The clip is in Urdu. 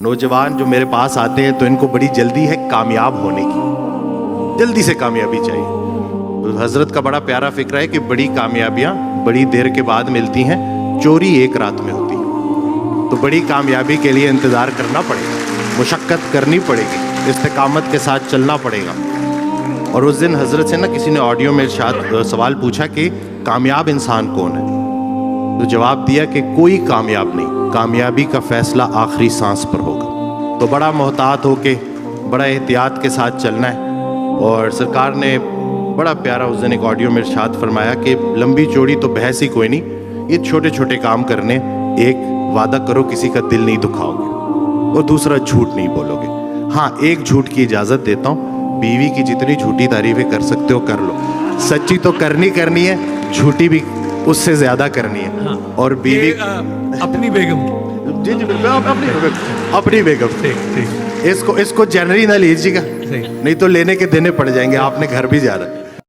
نوجوان جو میرے پاس آتے ہیں تو ان کو بڑی جلدی ہے کامیاب ہونے کی، جلدی سے کامیابی چاہیے. تو حضرت کا بڑا پیارا فکر ہے کہ بڑی کامیابیاں بڑی دیر کے بعد ملتی ہیں، چوری ایک رات میں ہوتی ہے. تو بڑی کامیابی کے لیے انتظار کرنا پڑے گا، مشقت کرنی پڑے گی، استقامت کے ساتھ چلنا پڑے گا. اور اس دن حضرت سے کسی نے آڈیو میں سوال پوچھا کہ کامیاب انسان کون ہے، تو جواب دیا کہ کوئی کامیاب نہیں، کامیابی کا فیصلہ آخری سانس پر ہوگا. تو بڑا محتاط ہو کے بڑا احتیاط کے ساتھ چلنا ہے. اور سرکار نے بڑا پیارا اس دن ایک آڈیو میں ارشاد فرمایا کہ لمبی چوڑی تو بحث ہی کوئی نہیں، یہ چھوٹے چھوٹے کام کرنے. ایک وعدہ کرو کسی کا دل نہیں دکھاؤ گے، اور دوسرا جھوٹ نہیں بولو گے. ہاں ایک جھوٹ کی اجازت دیتا ہوں، بیوی کی جتنی جھوٹی تعریفیں کر سکتے ہو کر لو، سچی تو کرنی ہے، جھوٹی بھی اس سے زیادہ کرنی ہے. اور بیوی اپنی بیگم جی اپنی بیگم، اس کو جنرلی نہ لیجیے گا، نہیں تو لینے کے دینے پڑ جائیں گے، آپ نے گھر بھی جا رہا ہے.